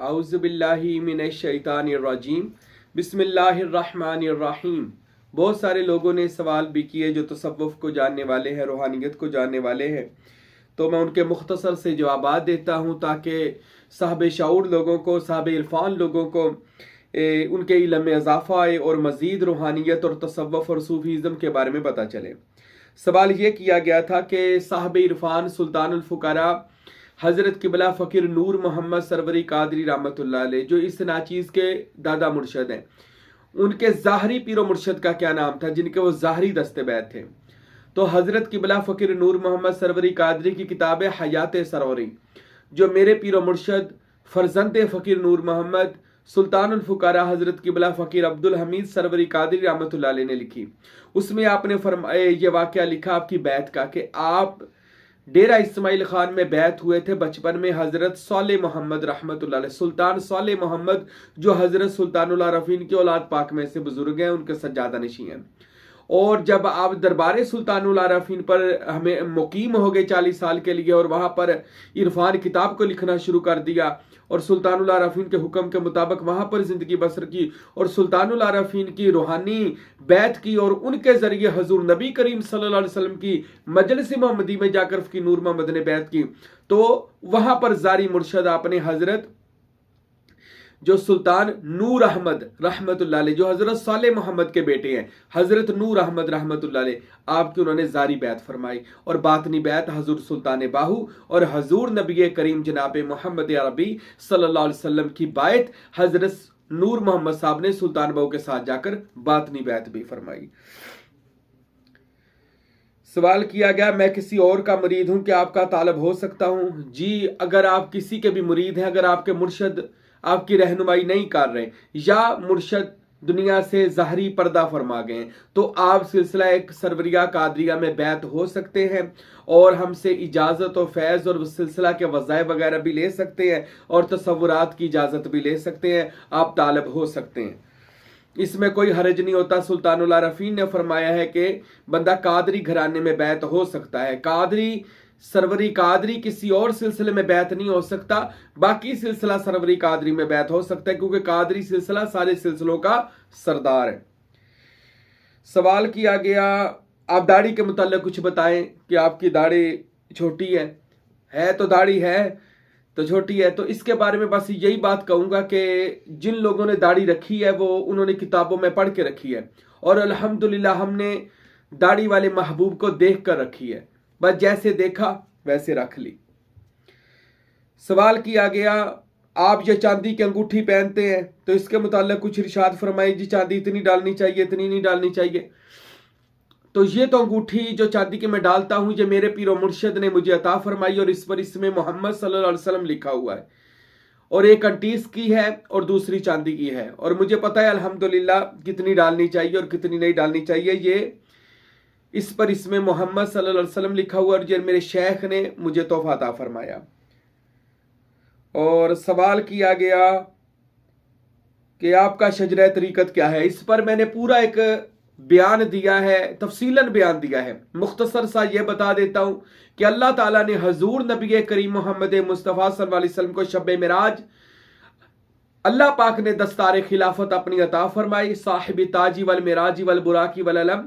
आउज़ुबिल्लाहि मिनश्शैतानिर्रजीम बिस्मिल्लाहिर्रहमानिर्रहीम। बहुत सारे लोगों ने सवाल भी किए जो तसव्वुफ़ को जानने वाले हैं, रूहानियत को जानने वाले हैं, तो मैं उनके मुख्तसर से जवाबात देता हूँ ताकि साहब शऊर लोगों को, साहब इरफान लोगों को उनके इल्म में इजाफा आए और मज़ीद रूहानियत और तसव्वुफ़ और सूफीज़म के बारे में पता चले। सवाल ये किया गया था कि साहब इरफान सुल्तानुल फुक़रा हज़रत किबला फ़कीर नूर मोहम्मद सरवरी कादरी रहमतुल्लाह अलैह जो इस नाचीज़ के दादा मुर्शद हैं, उनके ज़ाहरी पीरो मुर्शद का क्या नाम था जिनके वो ज़ाहरी दस्ते बैत थे। तो हज़रत किबला फ़कीर नूर मोहम्मद सरवरी कादरी की किताब हयात सरवरी जो मेरे पीरो मुर्शद फ़र्जंद फ़कीर नूर मोहम्मद सुल्तानुल फुक़रा हज़रत किबला फ़कीर अब्दुल हमीद सरवरी कादरी रहमतुल्लाह अलैह ने लिखी, उसमें आपने फरमाया ये वाक़या लिखा आपकी बैत का कि आप डेरा इस्माइल खान में बैत हुए थे बचपन में हज़रत सौले मोहम्मद रहमतुल्लाह अलैह, सुल्तान सौले मोहम्मद जो हज़रत सुल्तानुल आरफ़ीन की औलाद पाक में से बुजुर्ग हैं, उनके सज्जादा नशीं हैं। और जब आप दरबार सुल्तानुल आरफ़ीन पर हमें मुकीम हो गए 40 साल के लिए और वहाँ पर इरफान किताब को लिखना शुरू कर दिया और सुल्तानुल आरफ़ीन के हुक्म के मुताबिक वहाँ पर ज़िंदगी बसर की और सुल्तानुल आरफ़ीन की रूहानी बैत की और उनके ज़रिए हजूर नबी करीम सल्लल्लाहु अलैहि वसल्लम की मजलिस मोहम्मदी में जाकर फ़कीर नूर मोहम्मद ने बैत की, तो वहाँ पर जारी मुर्शद आपने हज़रत जो सुल्तान नूर अहमद रहमतुल्लाह अलैह जो हज़रत सालेह मोहम्मद के बेटे हैं, हज़रत नूर अहमद रहमतुल्लाह अलैह, आपकी उन्होंने जारी बैत फरमाई और बातनी बैत हजूर सुल्तान बाहू और हजूर नबी करीम जनाब मोहम्मद अरबी सल्लल्लाहु अलैहि वसल्लम की बायत हज़रत नूर मोहम्मद साहब ने सुल्तान बाहू के साथ जाकर बातनी बैत भी फरमाई। सवाल किया गया मैं किसी और का मुरीद हूं, क्या आपका तालब हो सकता हूं? जी, अगर आप किसी के भी मुरीद हैं, अगर आपके मुर्शद आपकी रहनुमाई नहीं कर रहे या मुर्शद दुनिया से ज़ाहरी पर्दा फरमा गए हैं, तो आप सिलसिला एक सरवरिया कादरिया में बैत हो सकते हैं और हमसे इजाज़त और फैज़ और सिलसिला के वज़ाइफ वगैरह भी ले सकते हैं और तसव्वुरात की इजाज़त भी ले सकते हैं, आप तालब हो सकते हैं, इसमें कोई हरज नहीं होता। सुल्तानुल आरफ़ीन ने फरमाया है कि बंदा कादरी घराने में बैत हो सकता है, कादरी सरवरी कादरी किसी और सिलसिले में बैत नहीं हो सकता, बाकी सिलसिला सरवरी कादरी में बैत हो सकता है क्योंकि कादरी सिलसिला सारे सिलसिलों का सरदार है। सवाल किया गया आप दाढ़ी के मुताल्लिक़ कुछ बताएं कि आपकी दाढ़ी छोटी है तो दाढ़ी है तो छोटी है, तो इसके बारे में बस यही बात कहूँगा कि जिन लोगों ने दाढ़ी रखी है वो उन्होंने किताबों में पढ़ के रखी है और अल्हम्दुलिल्लाह हमने दाढ़ी वाले महबूब को देख कर रखी है, बस जैसे देखा वैसे रख ली। सवाल किया गया आप ये चांदी की अंगूठी पहनते हैं तो इसके मुताल्लिक़ कुछ इरशाद फरमाइए, जी चांदी इतनी डालनी चाहिए, इतनी नहीं डालनी चाहिए। तो ये तो अंगूठी जो चांदी की मैं डालता हूँ ये मेरे पीरो मुर्शद ने मुझे अता फरमाई और इस पर इसमें मोहम्मद सल्लल्लाहु अलैहि वसल्लम लिखा हुआ है और एक अंटीस की है और दूसरी चांदी की है और मुझे पता है अल्हम्दुलिल्लाह कितनी डालनी चाहिए और कितनी नहीं डालनी चाहिए, ये इस पर इसमें मोहम्मद सल्लल्लाहु अलैहि वसल्लम लिखा हुआ और ये मेरे शेख ने मुझे तोहफा अता फरमाया। और सवाल किया गया कि आपका शजरा तरीक़त क्या है, इस पर मैंने पूरा एक बयान दिया है, तफसीलन बयान दिया है। मुख्तसर सा ये बता देता हूं कि अल्लाह ताला ने हजूर नबी करीम मोहम्मद मुस्तफ़ा सल्लल्लाहु अलैहि वसल्लम को शब मिराज अल्लाह पाक ने दस्तार खिलाफत अपनी अता फरमाई, साहिब ताजी वल मिराजी वल बुराकी वल अलम।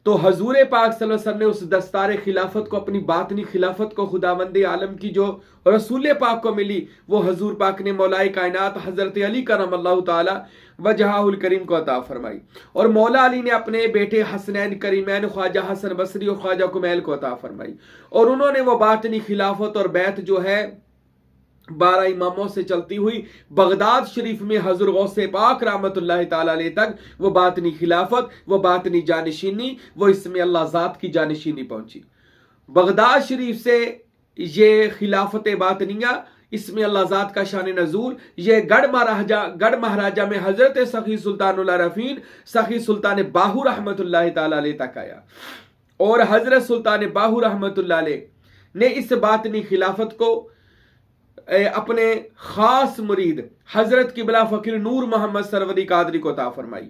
तो हजूर पाक सल्लल्लाहु अलैहि वसल्लम ने उस दस्तार खिलाफत को, अपनी बातनी खिलाफत को खुदावंद आलम की जो रसूल पाक को मिली वो हजूर पाक ने मौलाए कायनात हजरत अली करमल्लाहु ताला वजहुल करीम को अता फरमाई और मौला अली ने अपने बेटे हसनैन करीमैन ख्वाजा हसन बसरी और ख्वाजा कुमैल को अता फरमाई और उन्होंने वो बातनी खिलाफत और बैत जो है 12 इमामों से चलती हुई बगदाद शरीफ में हजूर गौसे पाक रहमतुल्लाह ताला अलैह तक वो बातनी खिलाफत, वो बातनी जानशीनी, वो इसमें अल्लाह ज़ात की जानशीनी पहुंची। बगदाद शरीफ से ये खिलाफत बातनिया, इसमें अल्लाह ज़ात का शान नजूल, ये गढ़ महाराजा में हजरत सखी सुल्तानुल आरफ़ीन सखी सुल्तान बाहू रहमतुल्लाह ताला अलैह तक आया और हजरत सुल्तान बाहू रहमतुल्लाह अलैह ने इस बातनी खिलाफत को अपने खास मुरीद हजरत किबला फ़कीर नूर मोहम्मद सरवरी कादरी को अता फरमाई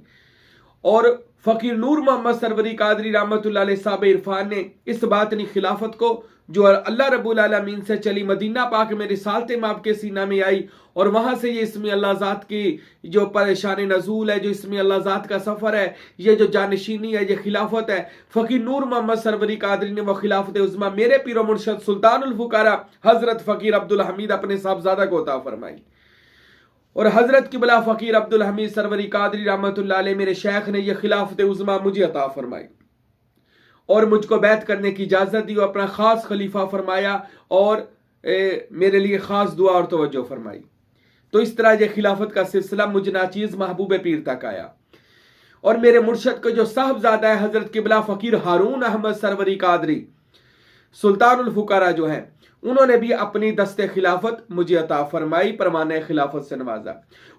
और फ़कीर नूर मोहम्मद सरवरी कादरी रहमतुल्लाह अलैह साहब इरफान ने इस बातनी खिलाफत को जो अल्लाह रब्बुल आलमीन से चली, मदीना पाक में रिसालत में आपके सीना में आई, और वहां से ये इसमें अल्लाह ज़ात की जो परेशान नजूल है, जो इसमें अल्लाह ज़ात का सफ़र है, ये जो जानशीनी है, ये खिलाफत है, फ़कीर नूर मोहम्मद सरवरी कादरी ने वो खिलाफत उज़्मा मेरे पीरो मुर्शद सुल्तानुल फुकारा हज़रत फ़कीर अब्दुल हमीद अपने साहबजादा को अता फरमाई। और हज़रत किबला फ़कीर अब्दुल हमीद सरवरी कादरी रहमतुल्लाह अलैह मेरे शेख ने यह खिलाफत उज़्मा मुझे अता फरमाई और मुझको बैत करने की इजाज़त दी और अपना ख़ास खलीफा फरमाया और मेरे लिए ख़ास दुआ और तवज्जो फरमाई। तो इस तरह यह खिलाफत का सिलसिला मुझ नाचीज़ महबूब पीर तक आया। और मेरे मुर्शद को जो साहबजादा है हज़रत किबला फ़कीर हारून अहमद सरवरी कादरी सुल्तानुल फुकारा जो है, उन्होंने भी अपनी दस्ते खिलाफत मुझे अता फरमाई, परमाने खिलाफत से नवाजा।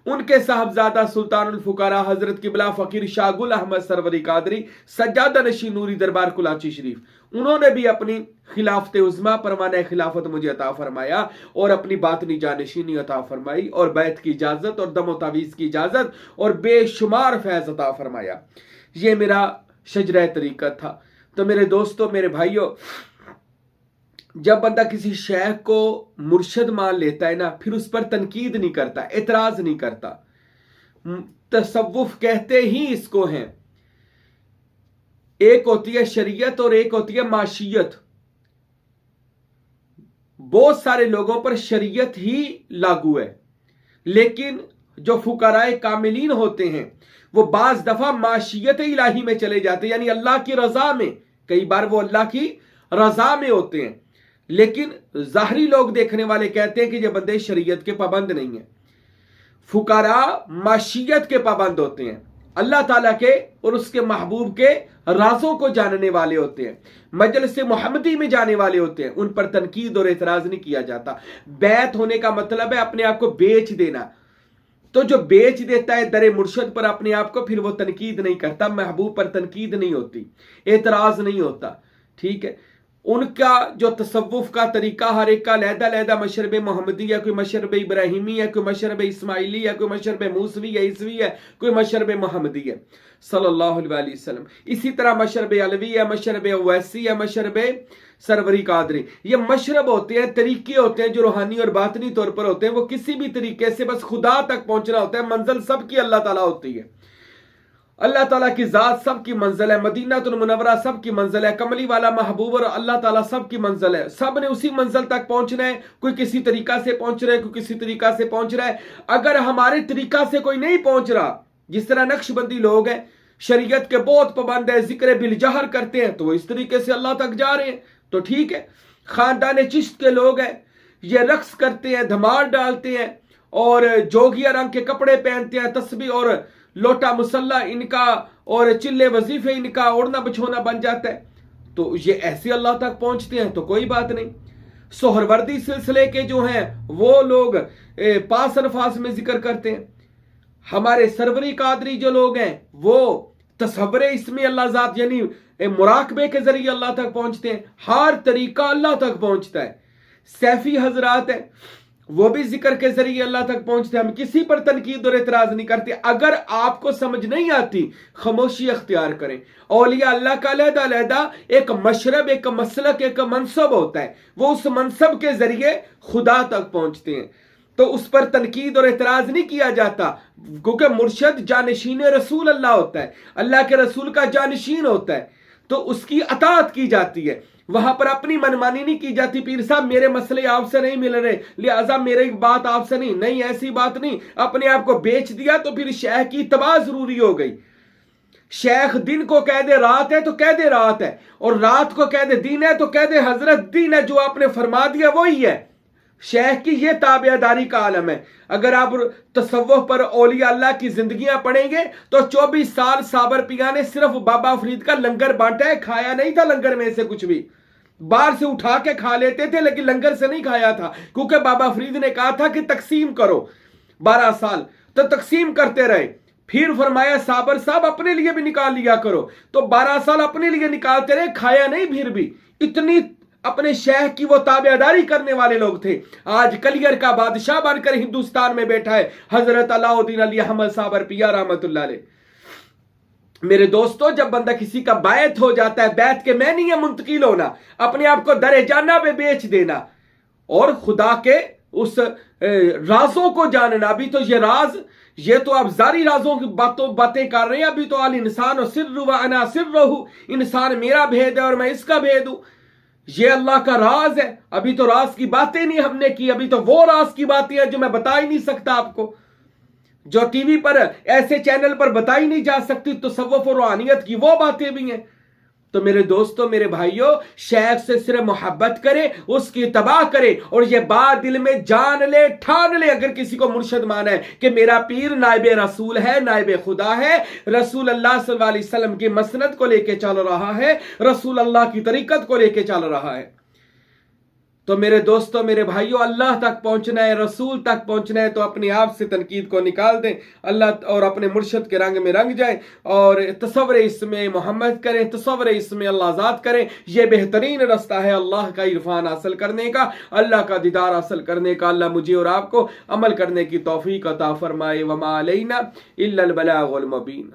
उनके साहबजादा सुल्तानुल फुकारा हजरत किबला फ़कीर शाहगुल अहमद सरवरी कादरी सज्जादा नशी नूरी दरबार कुलाची शरीफ, उन्होंने भी अपनी खिलाफत उज़्मा परमाने खिलाफत मुझे अता फरमाया और अपनी बातनी जानशीनी अता फरमाई और बैत की इजाज़त और दमो तावीज़ की इजाज़त और बेशुमार फैज़ अता फरमाया। ये मेरा शजरा तरीक़त था। तो मेरे दोस्तों, मेरे भाइयों, जब बंदा किसी शेख को मुर्शद मान लेता है ना, फिर उस पर तनकीद नहीं करता, एतराज नहीं करता। तसव्वुफ कहते ही इसको हैं। एक होती है शरीयत और एक होती है माशियत। बहुत सारे लोगों पर शरीयत ही लागू है, लेकिन जो फुकराए कामिलीन होते हैं वो बाज दफा माशियत इलाही में चले जाते हैं, यानी अल्लाह की रजा में। कई बार वो अल्लाह की रजा में होते हैं, लेकिन ज़ाहरी लोग देखने वाले कहते हैं कि ये बंदे शरीयत के पाबंद नहीं है। फुकारा माशियत के पाबंद होते हैं, अल्लाह ताला के और उसके महबूब के राजों को जानने वाले होते हैं, मजलिस मोहम्मदी में जाने वाले होते हैं। उन पर तनकीद और एतराज नहीं किया जाता। बैत होने का मतलब है अपने आप को बेच देना। तो जो बेच देता है दरे मुर्शद पर अपने आप को, फिर वो तनकीद नहीं करता, महबूब पर तनकीद नहीं होती, एतराज नहीं होता। ठीक है, उनका जो तसव्वुफ का तरीका हर एक का लहदा मशरब मोहम्मदी है, कोई मशरब इब्राहिमी है, कोई मशरब इस्माइली है, कोई मशरब मूसवी है, ईसवी है, कोई मशरब मोहम्मदी है सल्लल्लाहु अलैहि वसल्लम। इसी तरह मशरब अलवी है, मशरब अवैसी है, मशरब सरवरी कादरी। ये मशरब होते हैं, तरीके होते हैं जो रूहानी और बातनी तौर पर होते हैं। वो किसी भी तरीके से बस खुदा तक पहुंचना होता है। मंजिल सबकी अल्लाह ताला होती है। अल्लाह ताला की ज़ात सब की मंजिल है, मदीनातुल मुनव्वरा सब की मंजिल है, कमली वाला महबूब और अल्लाह ताला सब की मंजिल है। सब ने उसी मंजिल तक पहुंचना है। कोई किसी तरीका से पहुंच रहा है, कोई किसी तरीका से पहुंच रहा है। अगर हमारे तरीका से कोई नहीं पहुंच रहा, जिस तरह नक्शबंदी लोग हैं, शरीयत के बहुत पाबंद है, जिक्र बिलजहर करते हैं, तो वो इस तरीके से अल्लाह तक जा रहे हैं, तो ठीक है। खानदान चिश्त के लोग हैं, ये रक्स करते हैं, धमाल डालते हैं और जोगिया रंग के कपड़े पहनते हैं, तस्बीह और लोटा मुसल्ला इनका और चिल्ले वजीफे इनका ओढ़ना बिछोना बन जाता है, तो ये ऐसे अल्लाह तक पहुंचते हैं, तो कोई बात नहीं। सोहरवर्दी सिलसिले के जो हैं वो लोग पास अल्फाज में जिक्र करते हैं। हमारे सरवरी कादरी जो लोग हैं वो तसव्वुर इसमें अल्लाह ज़ात यानी मुराकबे के जरिए अल्लाह तक पहुंचते हैं। हर तरीका अल्लाह तक पहुंचता है। सैफी हजरात है, वो भी जिक्र के जरिए अल्लाह तक पहुंचते हैं। हम किसी पर तनकीद और एतराज नहीं करते। अगर आपको समझ नहीं आती, खामोशी अख्तियार करें। औलिया अल्लाह का अलहदा एक मशरब, एक मसलक, एक मनसब होता है, वो उस मनसब के जरिए खुदा तक पहुंचते हैं, तो उस पर तनकीद और एतराज नहीं किया जाता, क्योंकि मुर्शद जानशीन रसूल अल्लाह होता है, अल्लाह के रसूल का जानशीन होता है, तो उसकी अताअत की जाती है। वहां पर अपनी मनमानी नहीं की जाती। पीर साहब मेरे मसले आपसे नहीं मिल रहे, लिहाजा मेरी बात आपसे नहीं, ऐसी बात नहीं। अपने आप को बेच दिया तो फिर शेख की तबाह जरूरी हो गई। शेख दिन को कह दे रात है तो कह दे रात है, और रात को कह दे दिन है तो कह दे हजरत दिन है। जो आपने फरमा दिया वही है। शेख की ये ताबेदारी का आलम है। अगर आप तसव्वुफ पर औलिया अल्लाह की जिंदगियां पढ़ेंगे तो 24 साल साबर पिया ने सिर्फ बाबा फरीद का लंगर बांटा है, खाया नहीं था लंगर में से कुछ भी। बाहर से उठा के खा लेते थे, लेकिन लंगर से नहीं खाया था, क्योंकि बाबा फरीद ने कहा था कि तकसीम करो। 12 साल तो तकसीम करते रहे। फिर फरमाया साबर साहब अपने लिए भी निकाल लिया करो, तो 12 साल अपने लिए निकालते रहे, खाया नहीं। फिर भी इतनी अपने शेख की वो ताबेदारी करने वाले लोग थे। आज कलियर का बादशाह बनकर हिंदुस्तान में बैठा है हजरत अलाउद्दीन अली अहमद साबर पिया रहमतुल्लाह अलैह। मेरे दोस्तों, जब बंदा किसी का बैत हो जाता है, बैत के मैं नहीं है मुंतकिल होना, अपने आप को दरे जाना पे बेच देना और खुदा के उस राजों को जानना। अभी तो ये राज, ये तो आप जारी राजों की बातें कर रहे हैं। अभी तो अल इंसान सिर्रु व अना सिर्रहु, इंसान मेरा भेद है और मैं इसका भेद हूं। ये अल्लाह का राज है। अभी तो राज की बातें नहीं हमने की, अभी तो वो राज की बातें हैं जो मैं बता ही नहीं सकता आपको, जो टीवी पर ऐसे चैनल पर बताई नहीं जा सकती। तसव्वुफ और रूहानियत की वो बातें भी हैं। तो मेरे दोस्तों, मेरे भाइयों, शेख से सिर्फ मोहब्बत करे, उसकी तबाह करे और ये बात दिल में जान ले, ठान ले। अगर किसी को मुर्शद माना है कि मेरा पीर नाइब रसूल है, नाइब खुदा है, रसूल अल्लाह सल्लल्लाहु अलैहि वसल्लम की मसनद को लेके चल रहा है, रसूल अल्लाह की तरीकत को लेके चल रहा है, तो मेरे दोस्तों, मेरे भाइयों, अल्लाह तक पहुंचना है, रसूल तक पहुंचना है, तो अपने आप से तनकीद को निकाल दें अल्लाह और अपने मुर्शद के रंग में रंग जाए और तसव्वुर इसमें मोहम्मद करें, तसव्वुर इसमें अल्लाह ज़ात करें। यह बेहतरीन रास्ता है अल्लाह का इरफान हासिल करने का, अल्लाह का दीदार हासिल करने का। अल्लाह मुझे और आपको अमल करने की तौफीक अता फरमाए। वमा अलैना इल्लल बलागुल मुबीन।